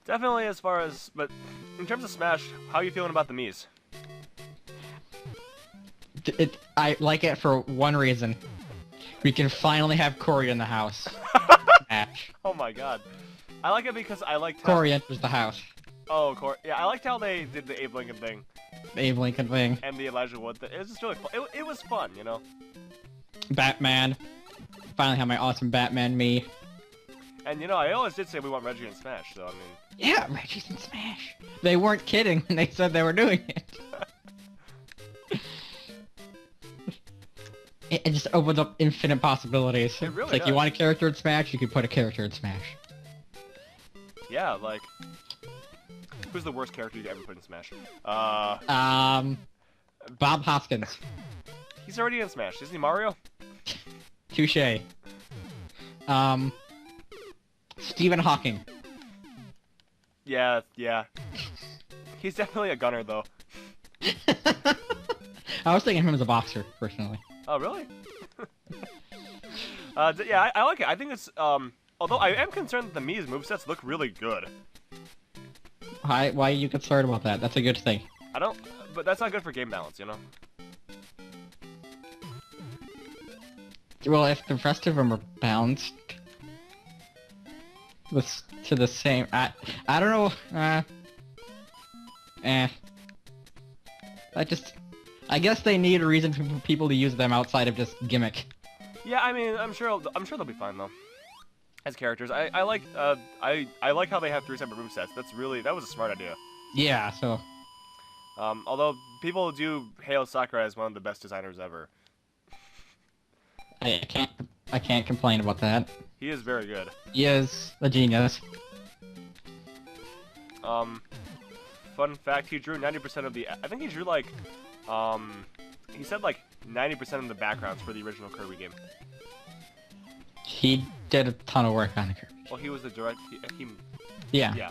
Definitely as far as, but in terms of Smash, how are you feeling about the Miis? I like it for one reason. We can finally have Corey in the house. Smash. Oh my god. I like it because I liked how... Corey enters the house. Oh, Corey. Yeah, I liked how they did the Abe Lincoln thing. The Abe Lincoln thing. And the Elijah Wood thing. It was just really fun. It was fun, you know? Batman. Finally have my awesome Batman me. And you know, I always did say we want Reggie in Smash, so I mean... Yeah, Reggie's in Smash. They weren't kidding when they said they were doing it. It just opens up infinite possibilities. It really It's like, does. you want a character in Smash, you can put a character in Smash. Yeah, like... Who's the worst character you could ever put in Smash? Bob Hoskins. He's already in Smash. Isn't he Mario? Touche. Stephen Hawking. Yeah, yeah. He's definitely a gunner, though. I was thinking of him as a boxer, personally. Oh, really? Yeah, I like it. I think it's, although I am concerned that the Mii's movesets look really good. Why are you concerned about that? That's a good thing. I don't, but that's not good for game balance, you know? Well, if the rest of them are balanced to the same, I don't know. I guess they need a reason for people to use them outside of just gimmick. Yeah, I mean, I'm sure they'll be fine though. As characters, I like how they have 3 separate movesets. That was a smart idea. Yeah, so Although people do hail Sakurai as one of the best designers ever. I can't complain about that. He is very good. He is a genius. Fun fact, he drew 90% of the... I think he drew, like... He said, like, 90% of the backgrounds for the original Kirby game. He did a ton of work on the Kirby. Well, he was the direct... Yeah. Yeah.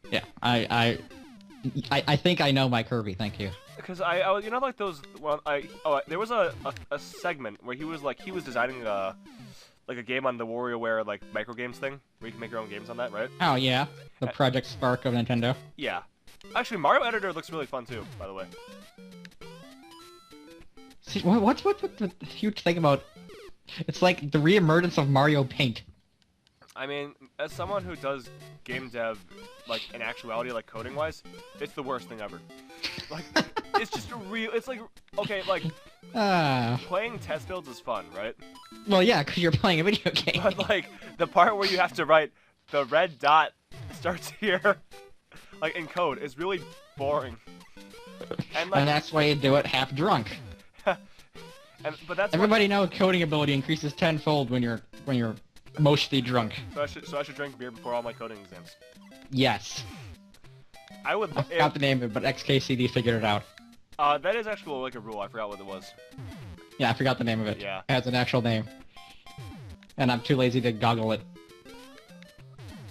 Yeah. I think I know my Kirby, thank you. Because you know, like those... Well, there was a segment where he was designing like a game on the WarioWare, like, micro games thing, where you can make your own games on that, right? Oh, yeah. The Project Spark of Nintendo. Yeah. Actually, Mario Editor looks really fun, too, by the way. See, what's the huge thing about... It's like the re-emergence of Mario Paint. I mean, as someone who does game dev, like, in actuality, like, coding-wise, it's the worst thing ever. Like, it's just it's like, okay, like, playing test builds is fun, right? Well, yeah, because you're playing a video game. But, like, the part where you have to write, the red dot starts here, like, in code, is really boring. And, like, and that's why you do it half drunk. But that's Everybody knows coding ability increases tenfold when you're mostly drunk. So I should drink beer before all my coding exams. Yes. I would. I forgot the name of it, but XKCD figured it out. That is actually like a rule. I forgot what it was. Yeah, I forgot the name of it. Yeah. It has an actual name. And I'm too lazy to goggle it.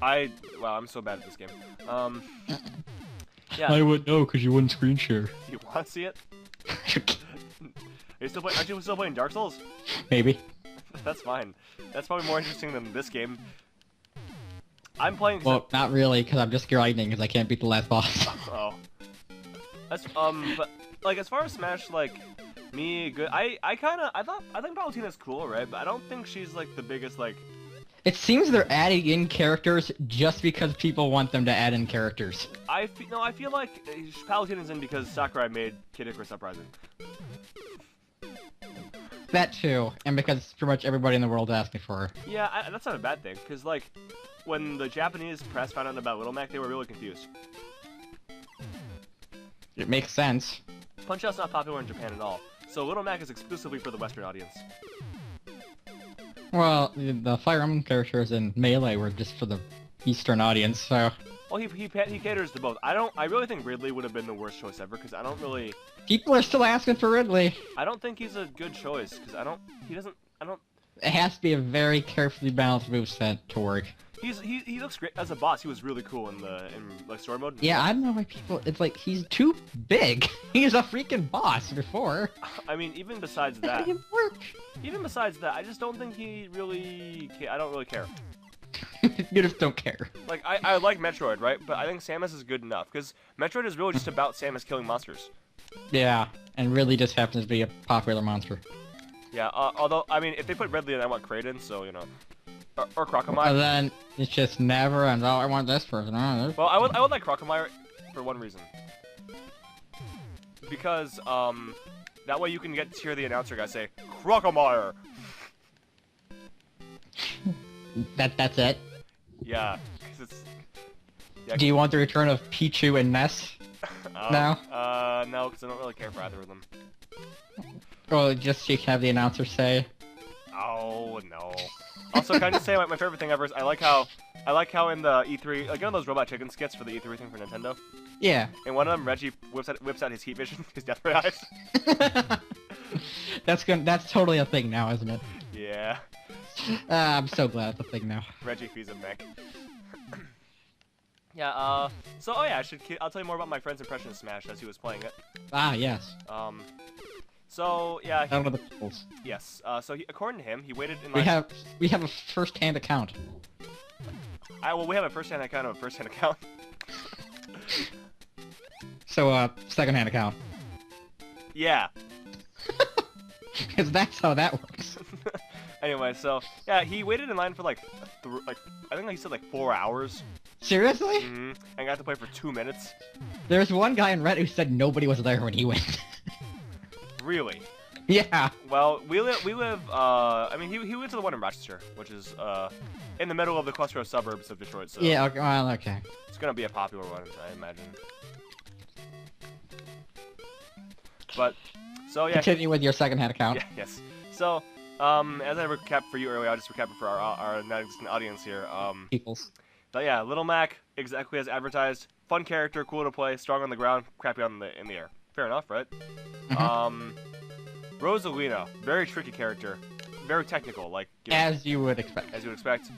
Wow, I'm so bad at this game. Yeah. I would know, because you wouldn't screen share. You want to see it? Aren't you still playing Dark Souls? Maybe. That's fine. That's probably more interesting than this game. I'm playing... Well, not really, because I'm just grinding, because I can't beat the last boss. Oh. That's, but, like, as far as Smash, like, me, good... I think Palutena's cool, right? But I don't think she's, like, the biggest, like... It seems they're adding in characters just because people want them to add in characters. I feel like Palutena's in because Sakurai made Kid Icarus Uprising. That too, and because pretty much everybody in the world asked me for her. Yeah, that's not a bad thing, because, like, when the Japanese press found out about Little Mac, they were really confused. It makes sense. Punch-Out's not popular in Japan at all, so Little Mac is exclusively for the Western audience. Well, the Fire Emblem characters in Melee were just for the Eastern audience, so... Well, he caters to both. I really think Ridley would have been the worst choice ever, because I don't really... People are still asking for Ridley. I don't think he's a good choice, because It has to be a very carefully balanced moveset to work. He looks great as a boss. He was really cool in like story mode. Yeah, I don't know why people. It's like he's too big. He's a freaking boss before. I mean, even besides that, It work. even besides that, I just don't think he really. I don't really care. You just don't care. Like, I like Metroid, right? But I think Samus is good enough, because Metroid is really just about Samus killing monsters. Yeah, and really just happens to be a popular monster. Yeah, although, I mean, if they put Ridley in, I want Kraden, so, you know. Or Crocomire. And then it's just never, and oh, I want this person. Oh, this Well, I would like Crocomire for one reason. Because, that way you can get to hear the announcer guy say, Crocomire! That's it? Yeah, because it's... Yeah, Do you want the return of Pichu and Ness now? No, because I don't really care for either of them. Or just so you can have the announcer say? Oh, no. Also, can I just say my favorite thing ever is I like how in the E3, like, you know those Robot Chicken skits for the E3 thing for Nintendo? Yeah. And one of them, Reggie whips out his heat vision, his death ray eyes. That's totally a thing now, isn't it? Yeah. I'm so glad it's a thing now. Reggie feeds him mech. Yeah, so, oh yeah, I'll tell you more about my friend's impression of Smash as he was playing it. Ah, yes. So, yeah. Out of the tools. Yes, so according to him, he waited in line. We have a first-hand account. Well, we have a first-hand account of a first-hand account. So, second-hand account. Yeah. Because that's how that works. Anyway, so, yeah, he waited in line for, like, I think he said, like, 4 hours. Seriously? Mm-hmm. And got to play for 2 minutes. There's one guy in Reddit who said nobody was there when he went. Really? Yeah. Well, we live, I mean, he went to the one in Rochester, which is, in the middle of the cluster of suburbs of Detroit, so... Yeah, okay, well, okay. It's gonna be a popular one, I imagine. But, so, yeah... Continue with your second-hand account. Yeah, yes. So, as I recapped for you earlier, I'll just recap it for our non-existent audience here, Peoples. But yeah, Little Mac, exactly as advertised. Fun character, cool to play, strong on the ground, crappy in the air. Fair enough, right? Mm-hmm. Rosalina, very tricky character, very technical, like as you would expect. As you would expect.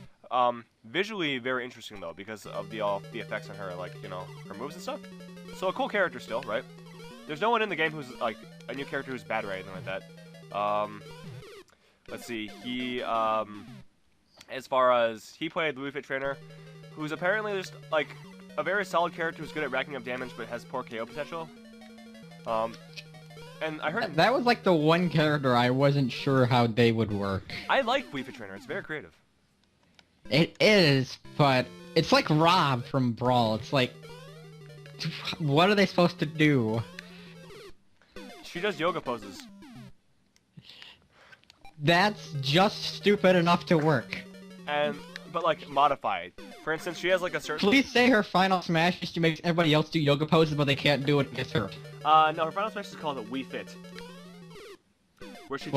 Visually very interesting though, because of the effects on her, like her moves and stuff. So a cool character still, right? There's no one in the game who's like a new character who's bad or anything like that. Let's see. He as far as he played the Wii Fit Trainer, who's apparently just like a very solid character who's good at racking up damage but has poor KO potential. And I heard that was like the one character I wasn't sure how they would work. I like Wii Fit Trainer. It's very creative. It is, but it's like Rob from Brawl. It's like, what are they supposed to do? She does yoga poses. That's just stupid enough to work. But like modified. For instance, she has like a certain. Please say her final smash is she makes everybody else do yoga poses, but they can't do it against her. No, her final smash is called a Wii Fit. Where she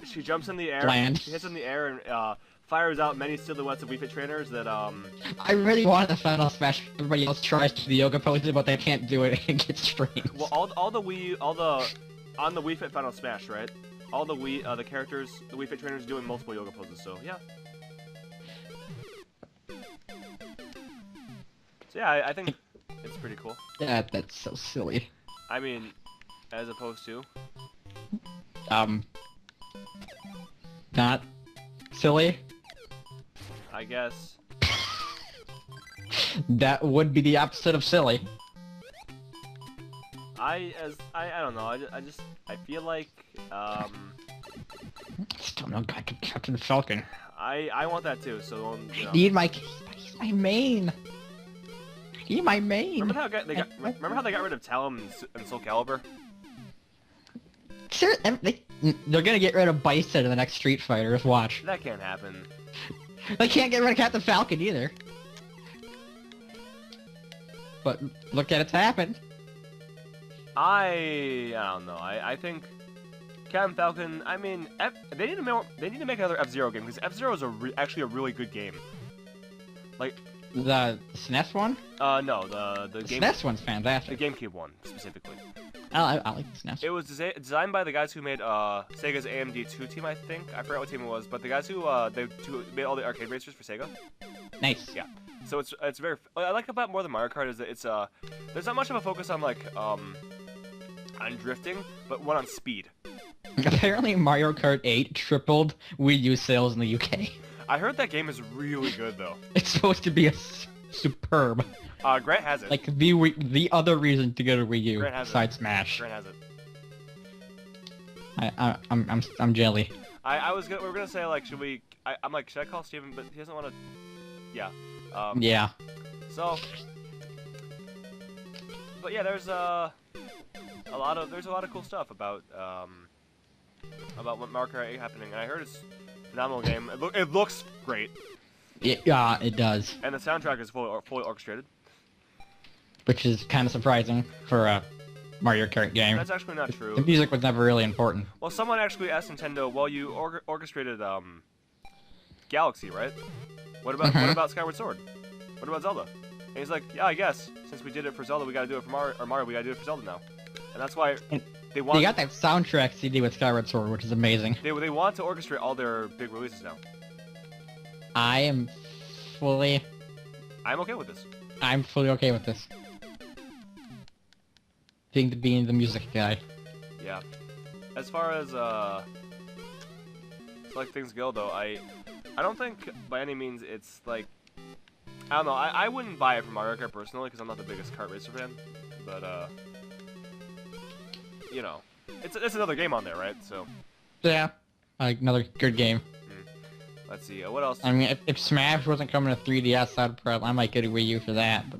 she jumps in the air, bland. She hits in the air and fires out many silhouettes of Wii Fit trainers that I really want the final smash. Everybody else tries to do the yoga poses, but they can't do it and get strained. Well, on the Wii Fit final smash, right? All the the characters, the Wii Fit trainers doing multiple yoga poses. So yeah. So yeah, I think it's pretty cool. Yeah, that's so silly. I mean, as opposed to... Not silly? I guess. That would be the opposite of silly. I don't know, I feel like, Still no guy to Captain Falcon. I want that too, so, you know. He's my main. He's my main. Remember how they got rid of Talon and Soul Calibur? Sure, they're gonna get rid of Bison in the next Street Fighter. Just watch. That can't happen. They can't get rid of Captain Falcon either. But look at it's happened. I don't know. I think Captain Falcon. I mean, they need to make another F-Zero game because F-Zero is actually a really good game. Like the SNES one? No, the game. SNES one's fantastic. The GameCube one specifically. I like the SNES. It was designed by the guys who made Sega's AMD2 team, I think. I forgot what team it was, but the guys who made all the arcade racers for Sega. Nice. Yeah. So it's very. I like about more than Mario Kart is that it's there's not much of a focus on like on drifting, but one on speed. Apparently, Mario Kart 8 tripled Wii U sales in the UK. I heard that game is really good though. It's supposed to be superb. Grant has it. Like the other reason to go to Wii U Grant has besides Smash. Grant has it. I'm jelly. We were gonna say like, should I call Steven? But he doesn't want to. Yeah. Yeah. So. But yeah, there's a lot of cool stuff about what Mario Kart 8 happening, and I heard it's a phenomenal game. It looks great. Yeah, it does. And the soundtrack is fully orchestrated. Which is kind of surprising for a Mario Kart game. That's actually not true. The music was never really important. Well, someone actually asked Nintendo, well, you orchestrated Galaxy, right? What about Skyward Sword? What about Zelda? And he's like, yeah, I guess. Since we did it for Zelda, we gotta do it for Mario, we gotta do it for Zelda now. And that's why they want... They got that soundtrack CD with Skyward Sword, which is amazing. They want to orchestrate all their big releases now. I'm okay with this. I'm fully okay with this. Being the music guy. Yeah. As far as like things go though, I don't think by any means it's like, I don't know, I wouldn't buy it for Mario Kart personally because I'm not the biggest kart racer fan, but you know, it's another game on there, right? So yeah, like another good game. Let's see, what else? I mean, if Smash wasn't coming to 3DS, I might get a Wii U for that. But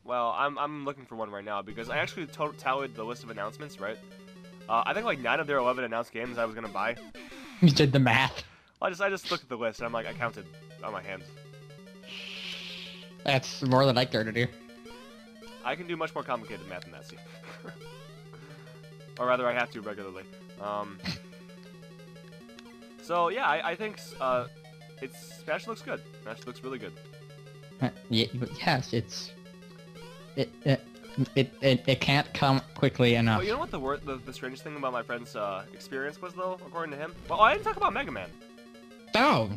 well, I'm looking for one right now because I actually tallied the list of announcements, right? I think like 9 of their 11 announced games I was gonna buy. You did the math. I just looked at the list and I'm like, I counted on my hands. That's more than I care to do. I can do much more complicated math than that, Steve. Or rather, I have to regularly. So yeah, I think Smash looks good. Smash looks really good. Yeah, but yes, it can't come quickly enough. But you know what the strangest thing about my friend's experience was though, according to him? Well, I didn't talk about Mega Man. Oh.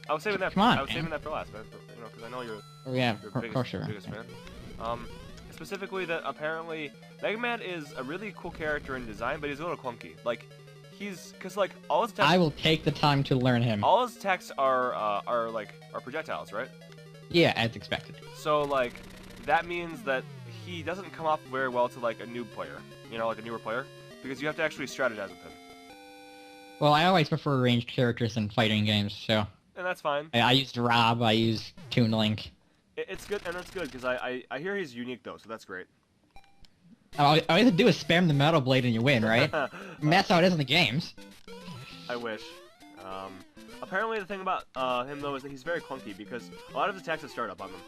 I was saving that. Come on, saving that for last, man. You know, because I know you're. Oh yeah, your biggest fan. Specifically that apparently Mega Man is a really cool character in design, but he's a little clunky. Like, because like all his attacks. I will take the time to learn him. All his attacks are projectiles, right? Yeah, as expected. So like, that means that he doesn't come off very well to like a noob player. You know, like a newer player, because you have to actually strategize with him. Well, I always prefer ranged characters in fighting games, so. And that's fine. I used Rob, I used Toon Link. It's good, and it's good, because I hear he's unique, though, so that's great. All you have to do is spam the Metal Blade and you win, right? And that's how it is in the games. I wish. Apparently the thing about him, though, is that he's very clunky, because a lot of his attacks have startup on them.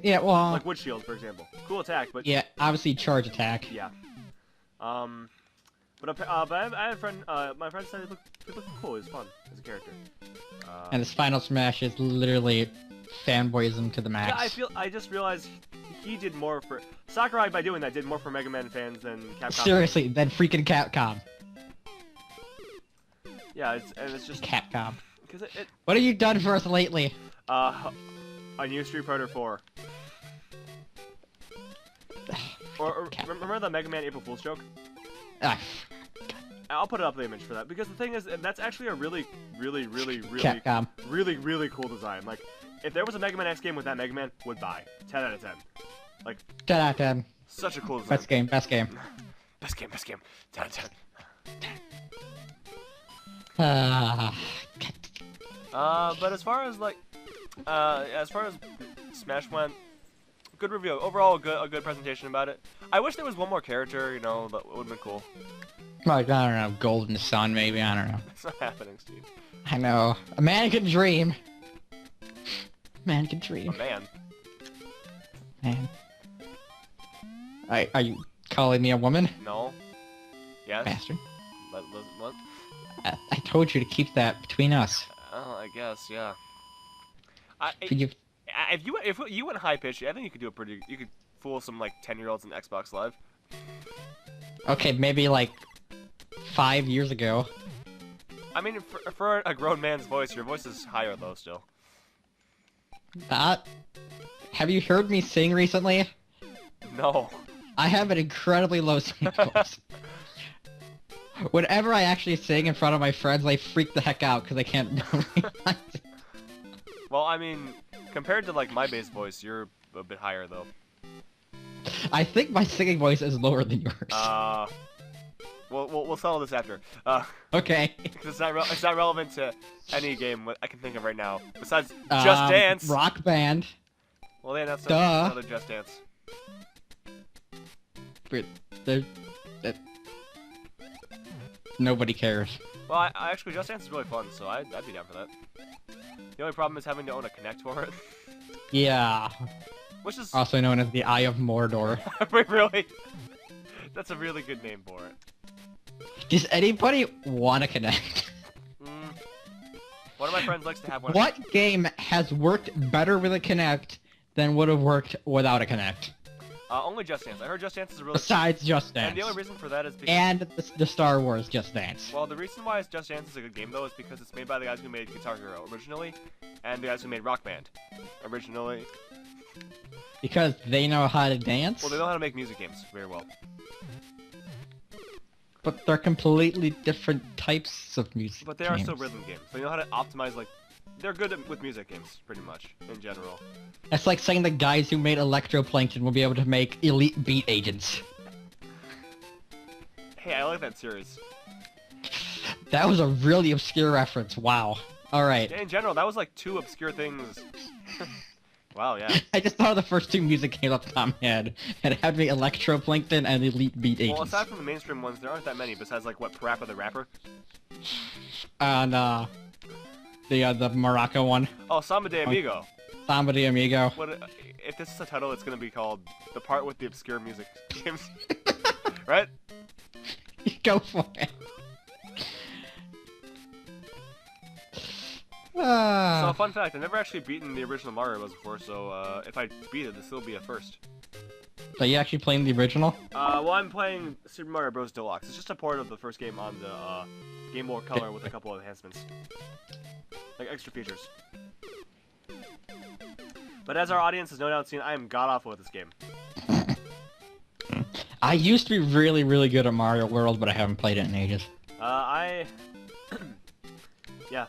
Yeah, well... Like Wood Shield, for example. Cool attack, but... Yeah, obviously charge attack. Yeah. But I had a friend, my friend said it looked cool, it was fun as a character. And his final smash is literally fanboyism to the max. Yeah, I just realized he did more for... Sakurai, by doing that, did more for Mega Man fans than Capcom. Seriously, than freaking Capcom. Yeah, it's just... Capcom. Because What have you done for us lately? A new Street Fighter 4. Or remember the Mega Man April Fool's joke? I'll put up the image for that, because the thing is, that's actually a really Capcom. really cool design. Like, if there was a Mega Man X game with that Mega Man, would buy. 10 out of 10. Like, 10 out of 10. Such a cool design. Best game, best game. Best game. 10 out of 10. But as far as Smash went, good review. Overall, a good presentation about it. I wish there was one more character, you know, that would have been cool. Like, I don't know, Golden Sun, maybe, I don't know. It's not happening, Steve. I know. A man can dream. Man can dream. A man? Man. Are you calling me a woman? No. Yes? Bastard. What? I told you to keep that between us. Oh, I guess, yeah. If you went high pitch, I think you could do you could fool some like 10-year-olds in Xbox Live. Okay, maybe like 5 years ago. I mean, for a grown man's voice, your voice is higher though still. Have you heard me sing recently? No. I have an incredibly low singing voice. Whenever I actually sing in front of my friends, they freak the heck out because they can't realize it. Well, I mean, compared to like my bass voice, you're a bit higher though. I think my singing voice is lower than yours. We'll settle this after. Okay. It's not relevant to any game I can think of right now besides Just Dance. Rock Band. Well, yeah, that's Duh. another Just Dance. But nobody cares. Well, I actually Just Dance is really fun, so I'd be down for that. The only problem is having to own a Kinect for it. Yeah. Which is Also known as the Eye of Mordor. really. That's a really good name for it. Does anybody want to connect? One of my friends likes to have one. What game has worked better with a Kinect than would have worked without a Kinect? Only Just Dance. I heard Just Dance is a really. Besides Just Dance. And the only reason for that is because. And the Star Wars Just Dance. Well, the reason why Just Dance is a good game though is because it's made by the guys who made Guitar Hero originally, and the guys who made Rock Band originally. Because they know how to dance? Well, they know how to make music games very well. But they're completely different types of music But they are still rhythm games. They know how to optimize, like... They're good with music games, pretty much, in general. That's like saying the guys who made Electroplankton will be able to make Elite Beat Agents. Hey, I like that series. That was a really obscure reference, wow. Alright. Yeah, in general, that was like 2 obscure things. Wow, yeah. I just thought of the first 2 music games off the top of my head. And it had to be Electroplankton and Elite Beat Agents. Well, aside from the mainstream ones, there aren't that many, besides, like, what, Parappa the Rapper? And, the Morocco one. Oh, Samba de Amigo. Samba de Amigo. What, if this is a title, it's gonna be called The Part with the Obscure Music Games. Right? Go for it. So, fun fact, I've never actually beaten the original Mario Bros. Before, so if I beat it, this will be a first. Are you actually playing the original? Well, I'm playing Super Mario Bros. Deluxe. It's just a port of the first game on the Game Boy Color with a couple of enhancements. Like extra features. But as our audience has no doubt seen, I am god-awful at this game. I used to be really, really good at Mario World, but I haven't played it in ages. Yeah,